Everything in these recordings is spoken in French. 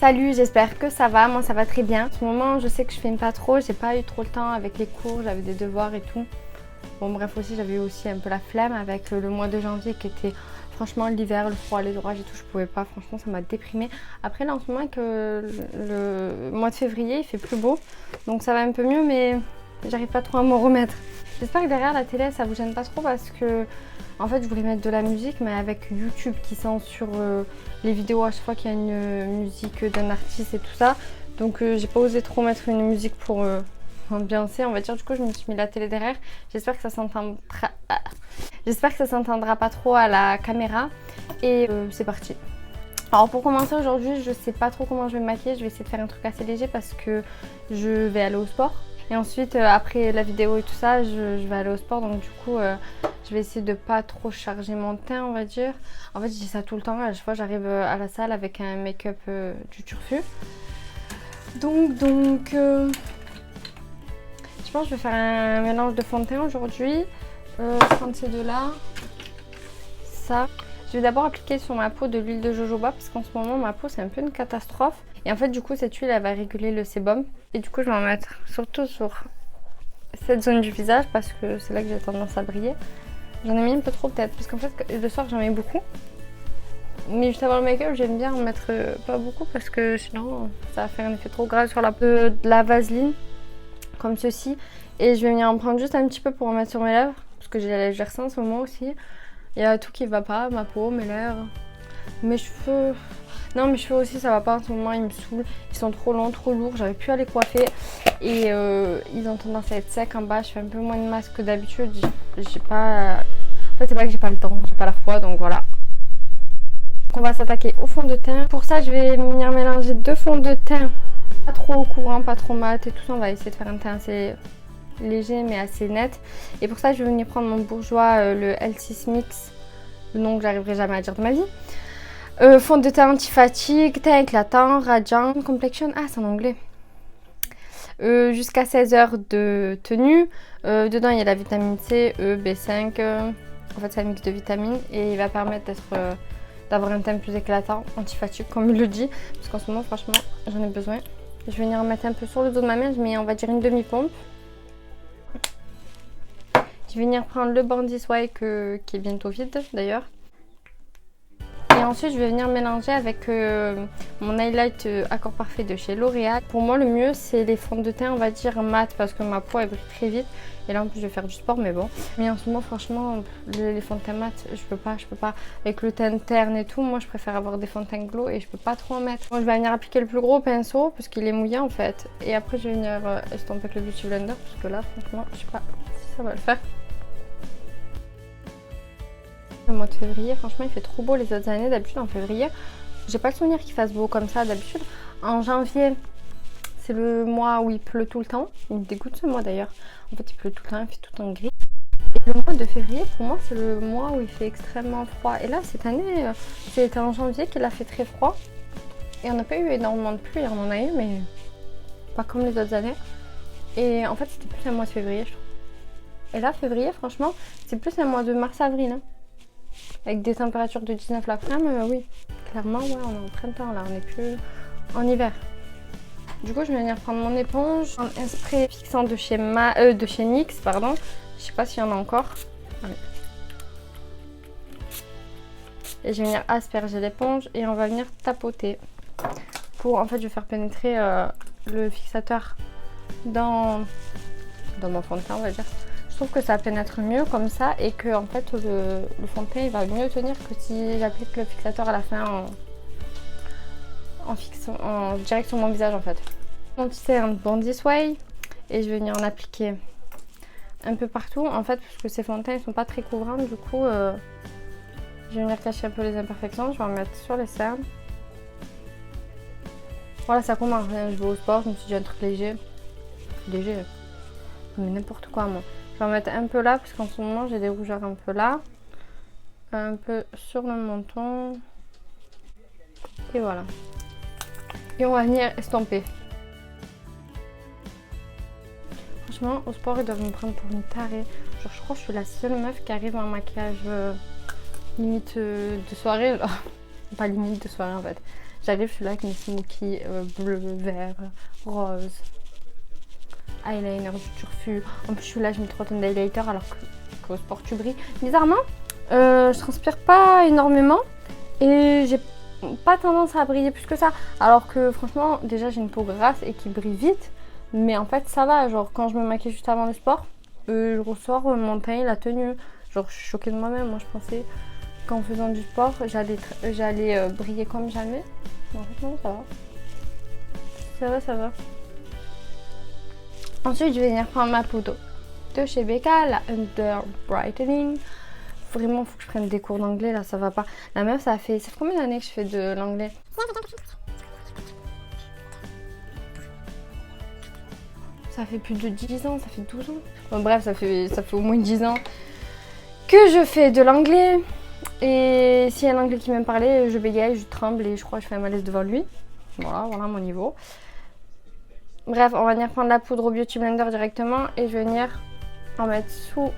Salut, j'espère que ça va, moi ça va très bien. En ce moment je sais que je filme pas trop, j'ai pas eu trop le temps avec les cours, j'avais des devoirs et tout. Bon bref aussi j'avais eu aussi un peu la flemme avec le mois de janvier qui était franchement l'hiver, le froid, les orages et tout, je pouvais pas, franchement ça m'a déprimée. Après là en ce moment que le mois de février il fait plus beau, donc ça va un peu mieux mais j'arrive pas trop à m'en remettre. J'espère que derrière la télé ça vous gêne pas trop parce que en fait je voulais mettre de la musique mais avec YouTube qui censure les vidéos à chaque fois qu'il y a une musique d'un artiste et tout ça. Donc j'ai pas osé trop mettre une musique pour ambiancer on va dire. Du coup je me suis mis la télé derrière. J'espère que ça s'entendra. J'espère que ça s'entendra pas trop à la caméra. Et c'est parti. Alors pour commencer aujourd'hui je sais pas trop comment je vais me maquiller. Je vais essayer de faire un truc assez léger parce que je vais aller au sport. Et ensuite, après la vidéo et tout ça, je vais aller au sport. Donc du coup, je vais essayer de pas trop charger mon teint, on va dire. En fait, je dis ça tout le temps. À chaque fois, j'arrive à la salle avec un make-up du turfu. Donc je pense que je vais faire un mélange de fond de teint aujourd'hui. Je prends ces deux-là. Ça. Je vais d'abord appliquer sur ma peau de l'huile de jojoba parce qu'en ce moment, ma peau, c'est un peu une catastrophe. Et en fait, du coup, cette huile, elle va réguler le sébum. Et du coup, je vais en mettre surtout sur cette zone du visage parce que c'est là que j'ai tendance à briller. J'en ai mis un peu trop peut-être parce qu'en fait, le soir, j'en mets beaucoup. Mais juste avant le make-up, j'aime bien en mettre pas beaucoup parce que sinon, ça va faire un effet trop grave sur la peau. De la vaseline, comme ceci. Et je vais venir en prendre juste un petit peu pour en mettre sur mes lèvres parce que j'ai la lèvre gercée en ce moment aussi. Il y a tout qui va pas, ma peau, mes lèvres, mes cheveux. Non, mes cheveux aussi ça va pas en ce moment, ils me saoulent. Ils sont trop longs, trop lourds, j'arrive plus à les coiffer. Et ils ont tendance à être secs en bas. Je fais un peu moins de masque que d'habitude. J'ai pas... En fait c'est pas que j'ai pas le temps, j'ai pas la foi, donc voilà. Donc on va s'attaquer au fond de teint. Pour ça je vais venir mélanger deux fonds de teint. Pas trop courant, pas trop mat et tout ça. On va essayer de faire un teint assez léger mais assez net. Et pour ça je vais venir prendre mon Bourjois, le L6 Mix. Le nom que j'arriverai jamais à dire de ma vie. Fond de teint anti-fatigue, teint éclatant, radiant, complexion, ah c'est en anglais. Jusqu'à 16 heures de tenue. Dedans il y a la vitamine C, E, B5. En fait c'est un mix de vitamines et il va permettre d'avoir un teint plus éclatant, anti-fatigue comme il le dit. Parce qu'en ce moment franchement j'en ai besoin. Je vais venir en mettre un peu sur le dos de ma main, je mets on va dire une demi-pompe. Je vais venir prendre le Bandit Swipe qui est bientôt vide d'ailleurs. Et ensuite je vais venir mélanger avec mon highlight Accord Parfait de chez L'Oréal. Pour moi le mieux c'est les fonds de teint on va dire mat parce que ma peau elle brille très vite. Et là en plus je vais faire du sport mais bon. Mais en ce moment franchement les fonds de teint mat je peux pas. Avec le teint terne et tout, moi je préfère avoir des fonds de teint glow et je peux pas trop en mettre. Moi je vais venir appliquer le plus gros pinceau parce qu'il est mouillé en fait. Et après je vais venir estomper avec le Beauty Blender parce que là franchement je sais pas si ça va le faire. Le mois de février, franchement il fait trop beau les autres années. D'habitude en février, j'ai pas le souvenir qu'il fasse beau comme ça d'habitude. En janvier, c'est le mois où il pleut tout le temps. Il me dégoûte ce mois d'ailleurs. En fait il pleut tout le temps, il fait tout en gris. Et le mois de février pour moi c'est le mois où il fait extrêmement froid. Et là cette année, c'était en janvier qu'il a fait très froid. Et on n'a pas eu énormément de pluie, on en a eu mais pas comme les autres années. Et en fait c'était plus un mois de février je trouve. Et là février franchement c'est plus un mois de mars-avril. Hein. Avec des températures de 19 l'après-midi, oui, clairement, ouais, on est en printemps là, on n'est plus en hiver. Du coup, je vais venir prendre mon éponge, un spray fixant de chez NYX, pardon. Je sais pas s'il y en a encore. Allez. Et je vais venir asperger l'éponge et on va venir tapoter. En fait, je vais faire pénétrer le fixateur dans mon fond de teint, on va dire. Je trouve que ça pénètre mieux comme ça et que en fait le fond de teint il va mieux tenir que si j'applique le fixateur à la fin en direct sur mon visage en fait. Mon petit teint Bandit Swipe et je vais venir en appliquer un peu partout en fait parce que ces fonds de teint ils sont pas très couvrants du coup je vais venir cacher un peu les imperfections. Je vais en mettre sur les cernes. Voilà ça commence, je vais au sport, je me suis dit un truc léger, mais n'importe quoi moi. Je vais en mettre un peu là parce qu'en ce moment j'ai des rougeurs un peu là, un peu sur le menton et voilà. Et on va venir estomper. Franchement au sport ils doivent me prendre pour une tarée. Genre je crois que je suis la seule meuf qui arrive en maquillage limite de soirée. Pas limite de soirée en fait. J'arrive, je suis là avec mes smokies bleu, vert, rose, eyeliner du turfu. En plus, je suis là, je mets 3 tonnes d'highlighter alors qu'au sport tu brilles. Bizarrement, je transpire pas énormément et j'ai pas tendance à briller plus que ça. Alors que franchement, déjà j'ai une peau grasse et qui brille vite. Mais en fait, ça va. Genre, quand je me maquille juste avant le sport, je ressors mon teint, il a tenu. Genre, je suis choquée de moi-même. Moi, je pensais qu'en faisant du sport, j'allais briller comme jamais. Mais en fait, non, ça va. Ça va, ça va. Ensuite, je vais venir prendre ma poudre de chez Becca, la Under Brightening. Vraiment, faut que je prenne des cours d'anglais, là, ça va pas. La meuf, ça fait combien d'années que je fais de l'anglais? Ça fait plus de 10 ans, ça fait 12 ans. Bon, bref, ça fait au moins 10 ans que je fais de l'anglais. Et s'il y a un anglais qui m'aime parler, je bégaye, je tremble et je crois que je fais un malaise devant lui. Voilà mon niveau. Bref, on va venir prendre la poudre au Beauty Blender directement et je vais venir en mettre sous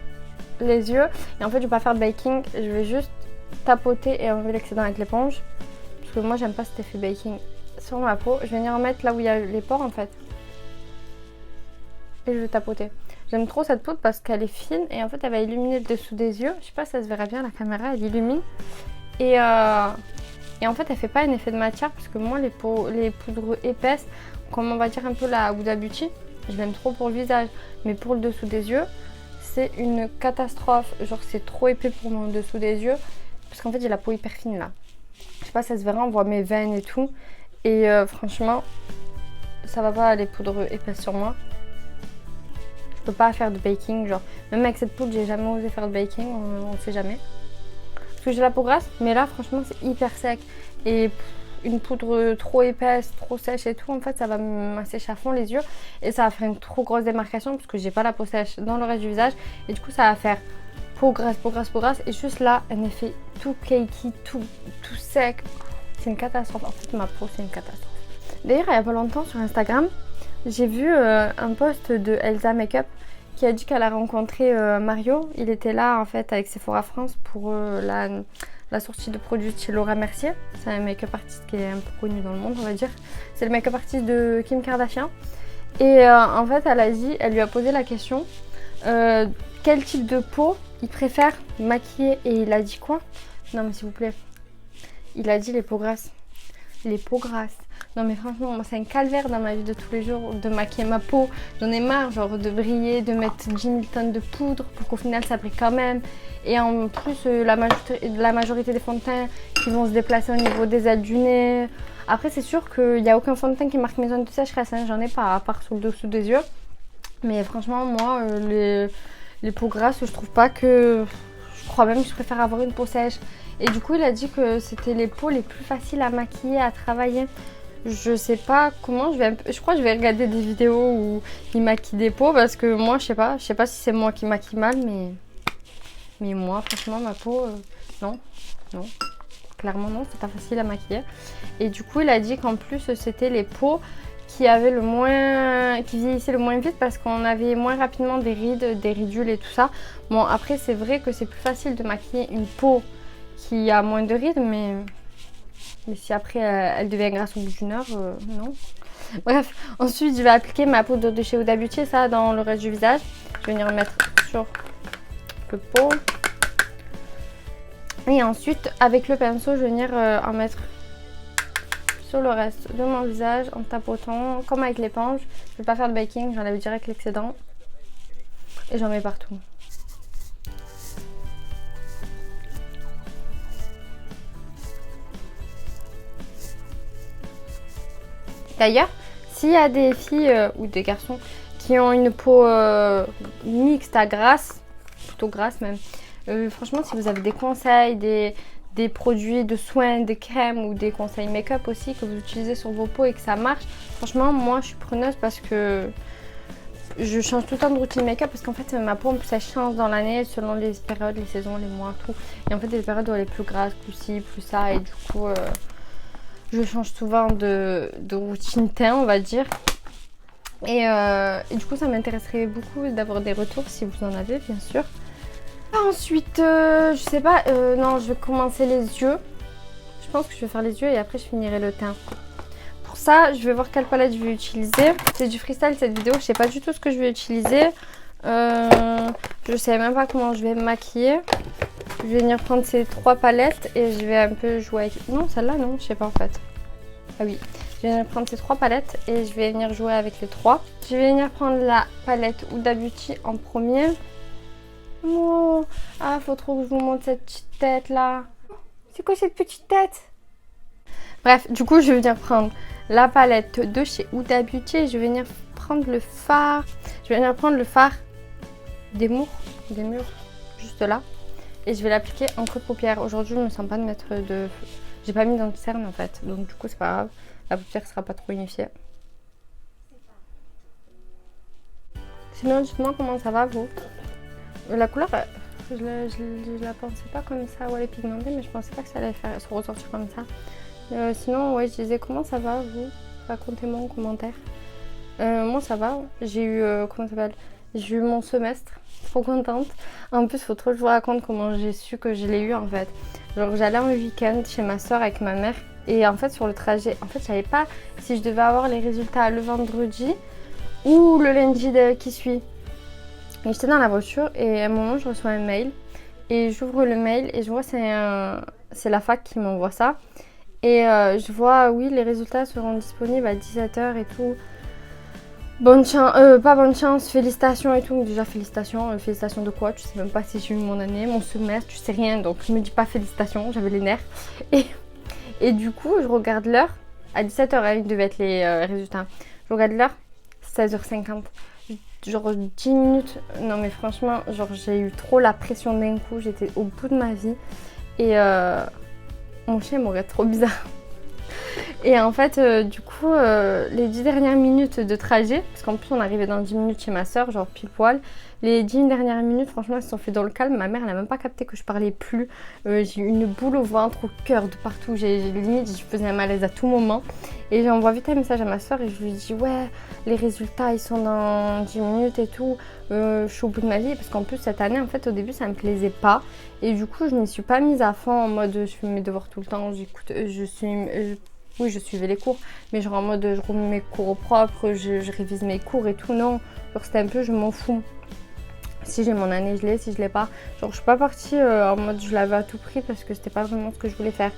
les yeux. Et en fait, je vais pas faire de baking, je vais juste tapoter et enlever l'excédent avec l'éponge. Parce que moi, j'aime pas cet effet baking sur ma peau. Je vais venir en mettre là où il y a les pores en fait. Et je vais tapoter. J'aime trop cette poudre parce qu'elle est fine et en fait elle va illuminer le dessous des yeux. Je sais pas si ça se verra bien, la caméra elle illumine. Et en fait elle fait pas un effet de matière parce que moi les poudres épaisses, comme on va dire un peu la Huda Beauty, je l'aime trop pour le visage. Mais pour le dessous des yeux, c'est une catastrophe. Genre c'est trop épais pour mon dessous des yeux. Parce qu'en fait j'ai la peau hyper fine là. Je sais pas si ça se verra, on voit mes veines et tout. Et franchement, ça va pas les poudres épaisses sur moi. Je peux pas faire de baking, genre même avec cette poudre j'ai jamais osé faire de baking, on sait jamais. Parce que j'ai la peau grasse, mais là franchement c'est hyper sec. Et une poudre trop épaisse, trop sèche et tout, en fait ça va m'assécher à fond les yeux. Et ça va faire une trop grosse démarcation parce que j'ai pas la peau sèche dans le reste du visage. Et du coup ça va faire peau grasse, peau grasse, peau grasse. Et juste là un effet tout cakey, tout sec. C'est une catastrophe, en fait ma peau c'est une catastrophe. D'ailleurs il y a pas longtemps sur Instagram, j'ai vu un post de Elsa Makeup qui a dit qu'elle a rencontré Mario. Il était là en fait avec Sephora France pour la sortie de produits de chez Laura Mercier. C'est un make-up artiste qui est un peu connu dans le monde, on va dire. C'est le make-up artiste de Kim Kardashian. Et en fait, elle lui a posé la question quel type de peau il préfère maquiller. Et il a dit quoi? Non mais s'il vous plaît. Il a dit les peaux grasses. Les peaux grasses. Non mais franchement, moi c'est un calvaire dans ma vie de tous les jours de maquiller ma peau. J'en ai marre genre de briller, de mettre 10 000 tonnes de poudre pour qu'au final ça brille quand même. Et en plus la majorité des fonds de teint qui vont se déplacer au niveau des ailes du nez. Après c'est sûr qu'il n'y a aucun fond de teint qui marque mes zones de sécheresse, hein. J'en ai pas à part sur le dessous des yeux. Mais franchement moi les peaux grasses je trouve pas que... Je crois même que je préfère avoir une peau sèche. Et du coup il a dit que c'était les peaux les plus faciles à maquiller, à travailler. Je sais pas comment, je crois que je vais regarder des vidéos où il maquille des peaux parce que moi je sais pas si c'est moi qui maquille mal, mais moi franchement ma peau non, clairement non, c'est pas facile à maquiller. Et du coup il a dit qu'en plus c'était les peaux qui vieillissaient le moins vite parce qu'on avait moins rapidement des rides, des ridules et tout ça. Bon après c'est vrai que c'est plus facile de maquiller une peau qui a moins de rides, mais si après elle devient grasse au bout d'une heure, non. Bref, ensuite je vais appliquer ma poudre de chez Huda Beauty, ça dans le reste du visage. Je vais venir mettre sur le pot. Et ensuite, avec le pinceau, je vais venir en mettre sur le reste de mon visage en tapotant, comme avec l'éponge. Je vais pas faire de baking, j'enlève direct l'excédent. Et j'en mets partout. D'ailleurs, s'il y a des filles ou des garçons qui ont une peau mixte à grasse, plutôt grasse même, franchement si vous avez des conseils, des produits de soins, des crèmes ou des conseils make-up aussi que vous utilisez sur vos peaux et que ça marche, franchement moi je suis preneuse parce que je change tout le temps de routine make-up parce qu'en fait ma peau en plus elle change dans l'année selon les périodes, les saisons, les mois, tout. Et en fait des périodes où elle est plus grasse, plus ci, plus ça et du coup... je change souvent de routine teint, on va dire. Et du coup, ça m'intéresserait beaucoup d'avoir des retours si vous en avez, bien sûr. Ensuite, je sais pas, non, je vais commencer les yeux. Je pense que je vais faire les yeux et après je finirai le teint. Pour ça, je vais voir quelle palette je vais utiliser. C'est du freestyle cette vidéo, je sais pas du tout ce que je vais utiliser. Je sais même pas comment je vais me maquiller. Je vais venir prendre ces 3 palettes et je vais un peu jouer avec... Non, celle-là, non, je sais pas en fait. Ah oui. Je vais venir prendre ces 3 palettes et je vais venir jouer avec les 3. Je vais venir prendre la palette Huda Beauty en premier. Oh, ah, faut trop que je vous montre cette petite tête là. C'est quoi cette petite tête? Bref, du coup, je vais venir prendre la palette de chez Huda Beauty et je vais venir prendre le fard. Je vais venir prendre le fard des murs, juste là. Et je vais l'appliquer entre paupières. Aujourd'hui, je ne me sens pas de mettre de... J'ai pas mis d'anti-cerne en fait. Donc du coup, c'est pas grave. La paupière sera pas trop unifiée. Sinon, dites-moi comment ça va vous. La couleur, je la pensais pas comme ça. Ouais, elle est pigmentée, mais je pensais pas que ça allait se ressortir comme ça. Sinon, ouais, je disais comment ça va vous. Racontez-moi en commentaire. Moi, ça va. J'ai eu... comment ça s'appelle? J'ai eu mon semestre. Trop contente. En plus, faut trop que je vous raconte comment j'ai su que je l'ai eu en fait. Genre, j'allais un week-end chez ma soeur avec ma mère. Et en fait, sur le trajet, en fait, je savais pas si je devais avoir les résultats le vendredi ou le lundi qui suit. Et j'étais dans la voiture et à un moment, je reçois un mail. Et j'ouvre le mail et je vois c'est la fac qui m'envoie ça. Et je vois, oui, les résultats seront disponibles à 17h et tout. Bonne chance, pas bonne chance, félicitations et tout. Déjà félicitations, félicitations de quoi? Tu sais même pas si j'ai eu mon année, mon semestre, tu sais rien. Donc je me dis pas félicitations, j'avais les nerfs. Et du coup, je regarde l'heure. À 17h, il devait être les résultats. Je regarde l'heure, 16h50. Genre 10 minutes. Non mais franchement, genre j'ai eu trop la pression d'un coup. J'étais au bout de ma vie. Et mon chien me regarde trop bizarre. Et en fait, du coup, les 10 dernières minutes de trajet, parce qu'en plus on arrivait dans 10 minutes chez ma soeur, genre pile poil, les 10 dernières minutes, franchement, elles se sont fait dans le calme. Ma mère, elle n'a même pas capté que je parlais plus. J'ai eu une boule au ventre, au cœur, de partout. Limite, je faisais un malaise à tout moment. Et j'envoie vite un message à ma soeur et je lui dis, ouais, les résultats, ils sont dans 10 minutes et tout. Je suis au bout de ma vie. Parce qu'en plus, cette année, en fait, au début, ça me plaisait pas. Et du coup, je m'y suis pas mise à fond en mode, je fais mes devoirs tout le temps. Oui, je suivais les cours, mais genre en mode je remets mes cours au propre, je révise mes cours et tout. Non, genre c'était un peu je m'en fous. Si j'ai mon année, je l'ai, si je l'ai pas. Genre je suis pas partie en mode je l'avais à tout prix parce que c'était pas vraiment ce que je voulais faire.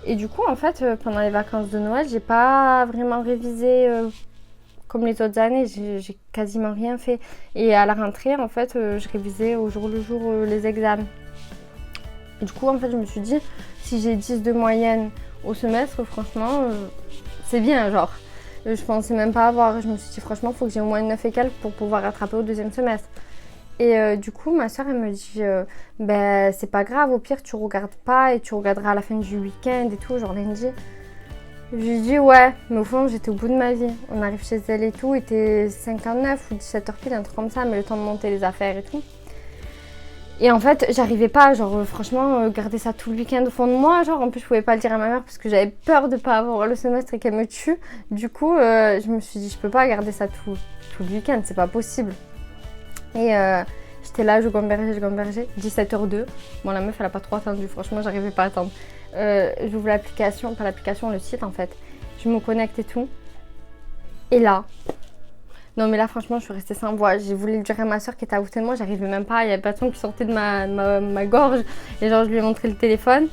Et du coup, en fait, pendant les vacances de Noël, j'ai pas vraiment révisé comme les autres années. J'ai quasiment rien fait. Et à la rentrée, en fait, je révisais au jour le jour les examens. Et du coup, en fait, je me suis dit, si j'ai 10 de moyenne au semestre, franchement, c'est bien, genre. Je pensais même pas avoir, je me suis dit, franchement, il faut que j'ai au moins 9 et quelques pour pouvoir rattraper au deuxième semestre. Et du coup, ma soeur, elle me dit, ben, c'est pas grave, au pire, tu regardes pas et tu regarderas à la fin du week-end et tout, genre lundi. Je lui dis, ouais, mais au fond, j'étais au bout de ma vie. On arrive chez elle et tout, il était 59 ou 17h pile, un truc comme ça, mais le temps de monter les affaires et tout. Et en fait, j'arrivais pas, genre franchement, garder ça tout le week-end au fond de moi. Genre, en plus, je pouvais pas le dire à ma mère parce que j'avais peur de pas avoir le semestre et qu'elle me tue. Du coup, je me suis dit, je peux pas garder ça tout le week-end, c'est pas possible. Et j'étais là, je gambergeais, 17h02. Bon, la meuf, elle a pas trop attendu, franchement, j'arrivais pas à attendre. J'ouvre l'application, pas l'application, le site en fait. Je me connecte et tout. Et là... Non mais là franchement je suis restée sans voix, j'ai voulu le dire à ma soeur qui était à côté de moi, j'arrivais même pas, il y avait pas de son qui sortait de ma gorge et genre je lui ai montré le téléphone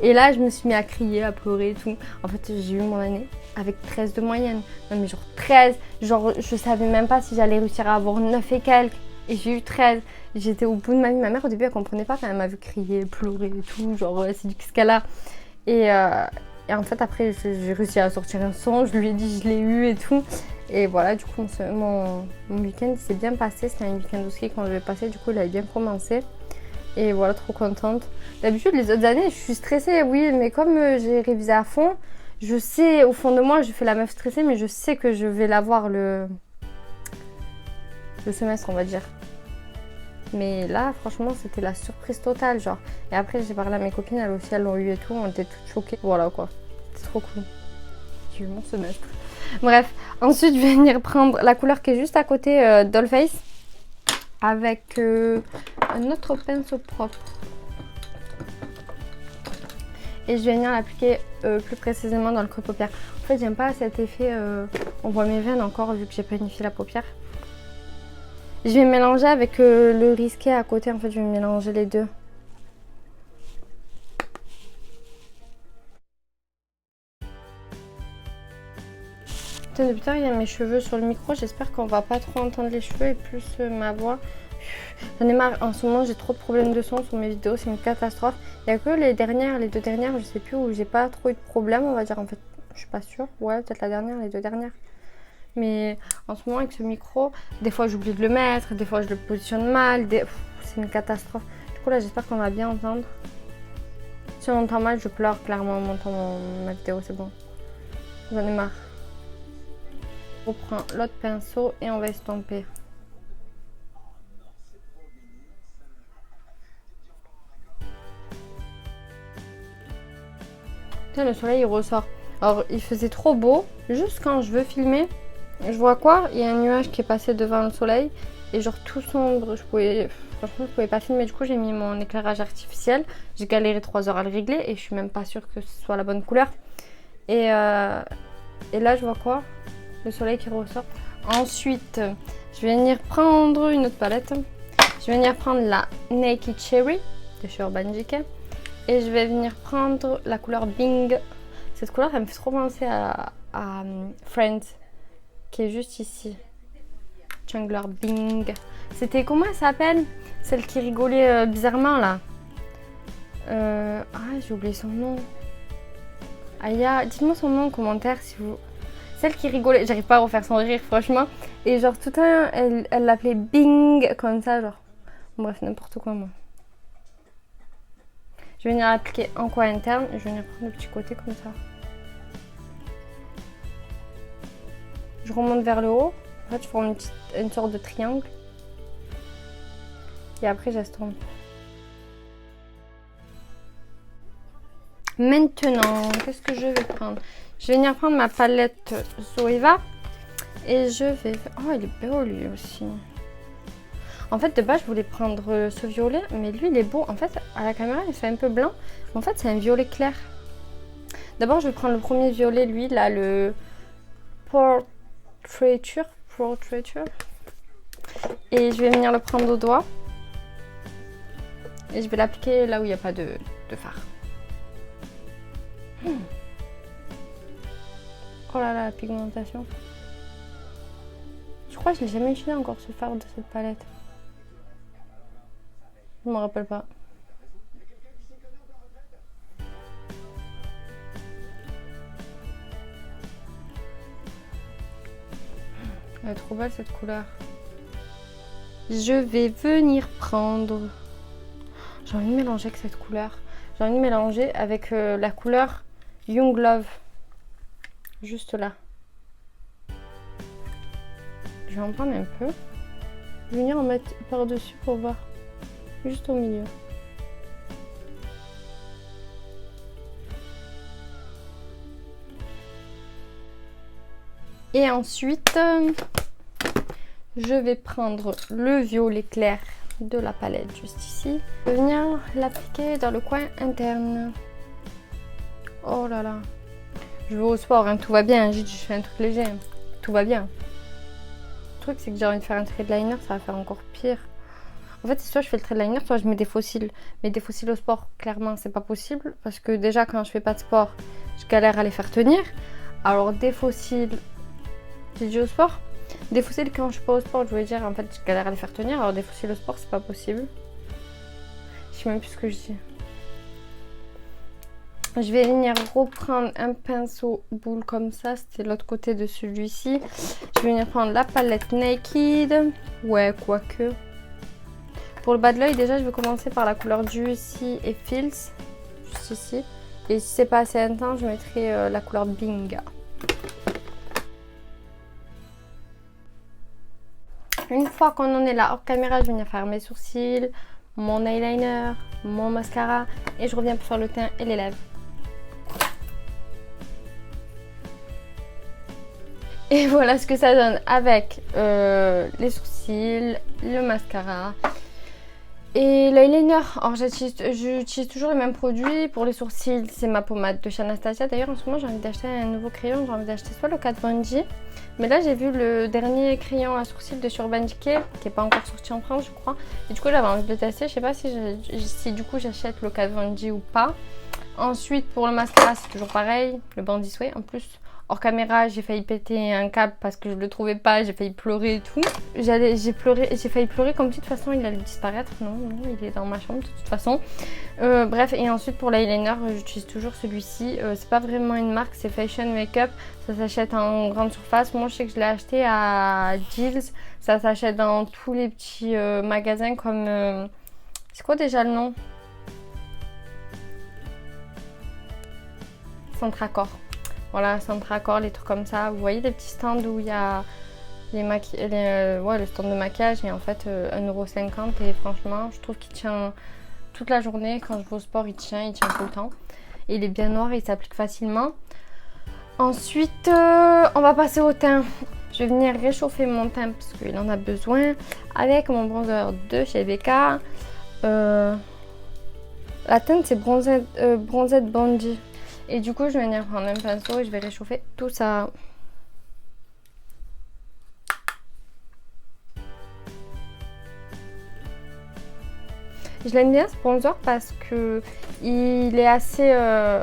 et là je me suis mis à crier, à pleurer et tout. En fait j'ai eu mon année avec 13 de moyenne, non mais genre 13, genre je savais même pas si j'allais réussir à avoir 9 et quelques et j'ai eu 13. J'étais au bout de ma vie, ma mère au début elle comprenait pas quand elle m'a vu crier, pleurer et tout, genre c'est du qu'est-ce qu'elle a. Et en fait après j'ai réussi à sortir un son, je lui ai dit je l'ai eu et tout. Et voilà, du coup, mon week-end s'est bien passé. C'était un week-end au ski qu'on devait passer. Du coup, il avait bien commencé. Et voilà, trop contente. D'habitude, les autres années, je suis stressée, oui. Mais comme j'ai révisé à fond, je sais, au fond de moi, je fais la meuf stressée. Mais je sais que je vais l'avoir le semestre, on va dire. Mais là, franchement, c'était la surprise totale, genre. Et après, j'ai parlé à mes copines, elles aussi, elles l'ont eu et tout. On était toutes choquées. Voilà, quoi. C'était trop cool. J'ai eu mon semestre. Bref, ensuite je vais venir prendre la couleur qui est juste à côté Dollface avec un autre pinceau propre. Et je vais venir l'appliquer plus précisément dans le creux de paupière. En fait, j'aime pas cet effet, on voit mes veines encore vu que j'ai pas unifié la paupière. Je vais mélanger avec le risqué à côté, en fait je vais mélanger les deux. Putain, depuis tard il y a mes cheveux sur le micro, j'espère qu'on va pas trop entendre les cheveux et plus ma voix. J'en ai marre, en ce moment j'ai trop de problèmes de son sur mes vidéos, c'est une catastrophe. Il n'y a que les deux dernières, je sais plus, où j'ai pas trop eu de problème, on va dire en fait. Je suis pas sûre, ouais peut-être la dernière, les 2 dernières. Mais en ce moment avec ce micro, des fois j'oublie de le mettre, des fois je le positionne mal, c'est une catastrophe. Du coup là j'espère qu'on va bien entendre. Si on entend mal, je pleure clairement en montant ma vidéo, c'est bon. J'en ai marre. On prend l'autre pinceau et on va estomper. Putain, le soleil il ressort. Alors il faisait trop beau, juste quand je veux filmer, je vois quoi? Il y a un nuage qui est passé devant le soleil et genre tout sombre, franchement je pouvais pas filmer, du coup j'ai mis mon éclairage artificiel, j'ai galéré 3 heures à le régler et je suis même pas sûre que ce soit la bonne couleur. Et là je vois quoi? Le soleil qui ressort. Ensuite, je vais venir prendre une autre palette. Je vais venir prendre la Naked Cherry de chez Urban Decay. Et je vais venir prendre la couleur Bing. Cette couleur, elle me fait trop penser à Friends, qui est juste ici. Chandler Bing. C'était, comment elle s'appelle? Celle qui rigolait bizarrement là. Ah, j'ai oublié son nom. Aya, dites-moi son nom en commentaire si vous... Celle qui rigolait, j'arrive pas à refaire son rire franchement. Et genre tout le temps, elle l'appelait Bing, comme ça genre. Bref, n'importe quoi moi. Je vais venir appliquer en coin interne et je vais venir prendre le petit côté comme ça. Je remonte vers le haut. En fait, je forme une sorte de triangle. Et après, j'estompe. Maintenant, qu'est-ce que je vais prendre? Je vais venir prendre ma palette Zoeva. Et je vais... Oh, il est beau lui aussi. En fait, de base, je voulais prendre ce violet, mais lui, il est beau. En fait, à la caméra, il fait un peu blanc. Mais en fait, c'est un violet clair. D'abord, je vais prendre le premier violet, lui, là, le Portraiture. Et je vais venir le prendre au doigt. Et je vais l'appliquer là où il n'y a pas de fard. Oh là là, la pigmentation. Je crois que je l'ai jamais utilisé encore ce fard de cette palette. Je me rappelle pas. Elle est trop belle cette couleur. Je vais venir prendre... J'ai envie de mélanger avec cette couleur. J'ai envie de mélanger avec la couleur Young Love. Juste là. Je vais en prendre un peu. Je vais venir en mettre par-dessus pour voir. Juste au milieu. Et ensuite, je vais prendre le violet clair de la palette juste ici. Je vais venir l'appliquer dans le coin interne. Oh là là. Je vais au sport, hein, tout va bien. Je fais un truc léger. Hein. Tout va bien. Le truc, c'est que j'ai envie de faire un trait de liner, ça va faire encore pire. En fait, soit je fais le trait de liner, soit je mets des fossiles. Mais des fossiles au sport, clairement, c'est pas possible. Parce que déjà, quand je fais pas de sport, je galère à les faire tenir. Alors, des fossiles... J'ai dit au sport. Des fossiles, quand je suis pas au sport, je voulais dire, en fait, je galère à les faire tenir. Alors, des fossiles au sport, c'est pas possible. Je sais même plus ce que je dis. Je vais venir reprendre un pinceau boule comme ça. C'était l'autre côté de celui-ci. Je vais venir prendre la palette Naked. Ouais, quoique. Pour le bas de l'œil, déjà, je vais commencer par la couleur Juicy et Feels. Juste ici. Et si c'est pas assez intense, je mettrai la couleur Bing. Une fois qu'on en est là hors caméra, je vais venir faire mes sourcils, mon eyeliner, mon mascara. Et je reviens pour faire le teint et les lèvres. Et voilà ce que ça donne avec les sourcils, le mascara Et l'eyeliner, alors j'utilise toujours les mêmes produits. Pour les sourcils, c'est ma pommade de chez Anastasia. D'ailleurs, en ce moment, j'ai envie d'acheter un nouveau crayon. J'ai envie d'acheter soit le Kat Von D. Mais là, j'ai vu le dernier crayon à sourcils de Urban Decay, qui n'est pas encore sorti en France, je crois. Et du coup, j'avais envie de le tester. Je sais pas si du coup, j'achète le Kat Von D ou pas. Ensuite, pour le mascara, c'est toujours pareil. Le Bandit Sway, en plus. Hors caméra, j'ai failli péter un câble parce que je le trouvais pas, j'ai failli pleurer et tout. J'ai failli pleurer comme si de toute façon il allait disparaître. Non, il est dans ma chambre de toute façon. Bref, et ensuite pour l'eyeliner, j'utilise toujours celui-ci. C'est pas vraiment une marque, c'est Fashion Makeup. Ça s'achète en grande surface. Moi, je sais que je l'ai acheté à Gilles. Ça s'achète dans tous les petits magasins comme... c'est quoi déjà le nom? Centracor. Voilà, Centracor, les trucs comme ça. Vous voyez les petits stands où il y a le stand de maquillage et en fait 1,50 € et franchement, je trouve qu'il tient toute la journée. Quand je vais au sport, il tient tout le temps. Et il est bien noir et il s'applique facilement. Ensuite, on va passer au teint. Je vais venir réchauffer mon teint parce qu'il en a besoin avec mon bronzer de chez BK. La teinte, c'est Bronzette Bandit. Et du coup, je vais venir prendre un pinceau et je vais réchauffer tout ça. Je l'aime bien ce bronzer parce que il est assez...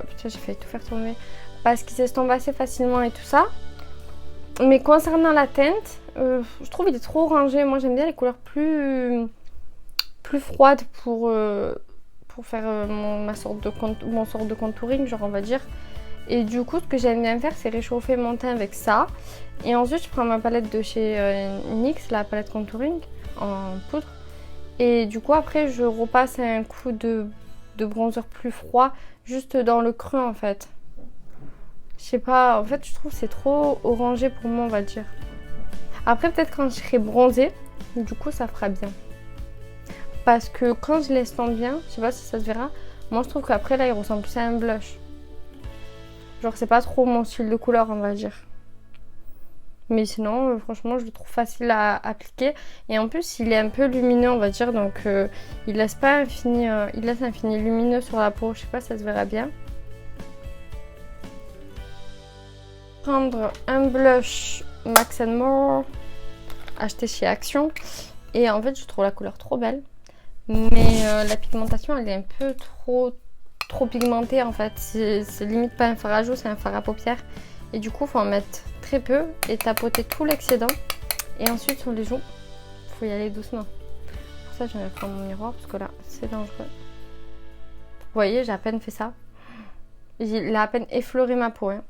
Putain, j'ai failli tout faire tomber. Parce qu'il s'estompe assez facilement et tout ça. Mais concernant la teinte, je trouve qu'il est trop orangé. Moi, j'aime bien les couleurs plus froides pour faire mon sort de contouring, genre on va dire. Et du coup, ce que j'aime bien faire, c'est réchauffer mon teint avec ça. Et ensuite, je prends ma palette de chez NYX, la palette contouring en poudre. Et du coup, après, je repasse un coup de bronzer plus froid, juste dans le creux en fait. Je sais pas, en fait, je trouve que c'est trop orangé pour moi, on va dire. Après, peut-être quand je serai bronzée, du coup, ça fera bien. Parce que quand je l'estompe bien, je sais pas si ça se verra, moi je trouve qu'après là il ressemble plus à un blush. Genre c'est pas trop mon style de couleur, on va dire. Mais sinon franchement je le trouve facile à appliquer. Et en plus il est un peu lumineux, on va dire, donc il laisse un fini lumineux sur la peau. Je sais pas si ça se verra bien. Prendre un blush Max More acheté chez Action. Et en fait je trouve la couleur trop belle. Mais la pigmentation, elle est un peu trop pigmentée en fait. C'est limite pas un fard à joues, c'est un fard à paupières. Et du coup, il faut en mettre très peu et tapoter tout l'excédent. Et ensuite, sur les joues, il faut y aller doucement. Pour ça, je vais prendre mon miroir parce que là, c'est dangereux. Vous voyez, j'ai à peine fait ça. Il a à peine effleuré ma peau. Hein.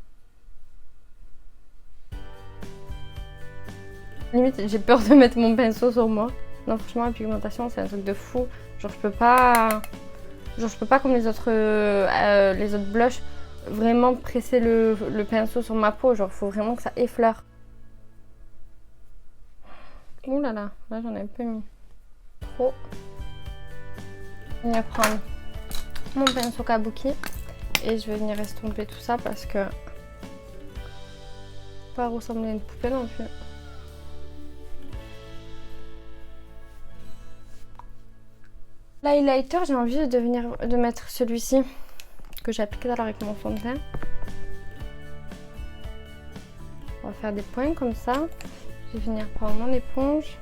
Limite, j'ai peur de mettre mon pinceau sur moi. Non, franchement, la pigmentation, c'est un truc de fou. Genre, je peux pas comme les autres blushs, vraiment presser le pinceau sur ma peau. Genre, faut vraiment que ça effleure. Ouh là là, là j'en ai un peu mis trop. Je vais venir prendre mon pinceau kabuki et je vais venir estomper tout ça parce que pas ressembler à une poupée non plus. L'highlighter, j'ai envie de mettre celui-ci que j'ai appliqué tout à l'heure avec mon fond de teint. On va faire des points comme ça. Je vais venir prendre mon éponge.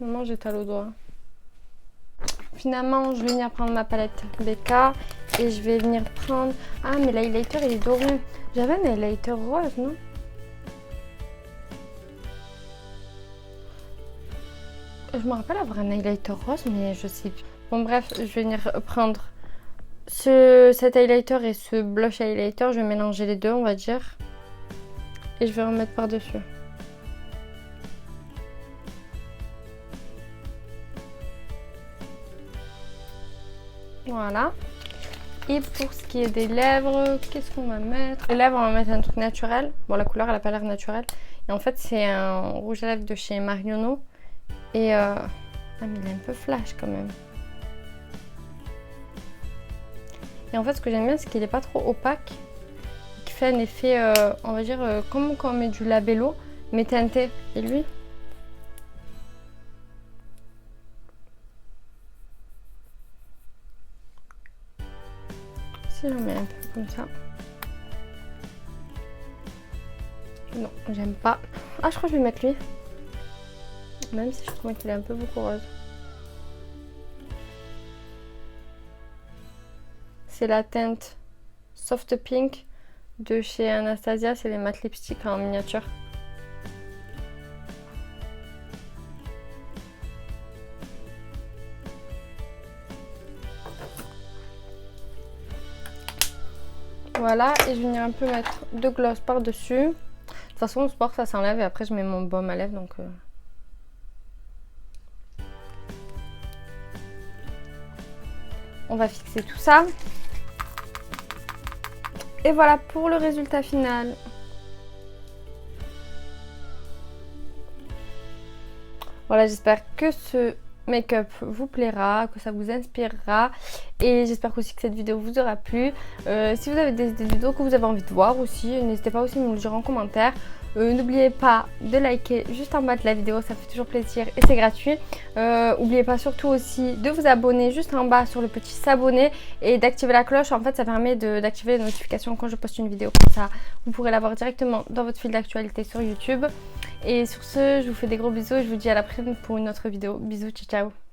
Maman, j'étale au doigt. Finalement, je vais venir prendre ma palette BK et je vais venir prendre... Ah, mais l'highlighter, il est doré. J'avais un highlighter rose, non? Je me rappelle avoir un highlighter rose, mais je sais plus. Bon, bref, je vais venir prendre cet highlighter et ce blush highlighter. Je vais mélanger les deux, on va dire. Et je vais en mettre par-dessus. Voilà. Et pour ce qui est des lèvres, qu'est-ce qu'on va mettre? Les lèvres, on va mettre un truc naturel. Bon, la couleur, elle n'a pas l'air naturelle. Et en fait, c'est un rouge à lèvres de chez Marionneau. Et ah, mais il est un peu flash quand même. Et en fait, ce que j'aime bien, c'est qu'il n'est pas trop opaque. fait un effet, on va dire, comme quand on met du labello, mais teinté. Et lui, si je mets un peu comme ça. Non, j'aime pas. Ah, je crois que je vais mettre lui. Même si je trouve qu'il est un peu beaucoup rose. C'est la teinte Soft Pink de chez Anastasia. C'est les matte lipstick en miniature. Voilà, et je vais venir un peu mettre de gloss par-dessus. De toute façon, au sport, ça s'enlève et après, je mets mon baume à lèvres. Donc, on va fixer tout ça. Et voilà pour le résultat final. Voilà, j'espère que ce make-up vous plaira, que ça vous inspirera et j'espère aussi que cette vidéo vous aura plu. Si vous avez des vidéos que vous avez envie de voir aussi, n'hésitez pas aussi à me le dire en commentaire. N'oubliez pas de liker juste en bas de la vidéo, ça fait toujours plaisir et c'est gratuit. N'oubliez pas surtout aussi de vous abonner juste en bas sur le petit s'abonner et d'activer la cloche. En fait, ça permet d'activer les notifications quand je poste une vidéo. Comme ça, vous pourrez la voir directement dans votre fil d'actualité sur YouTube. Et sur ce, je vous fais des gros bisous et je vous dis à la prochaine pour une autre vidéo. Bisous, ciao ciao.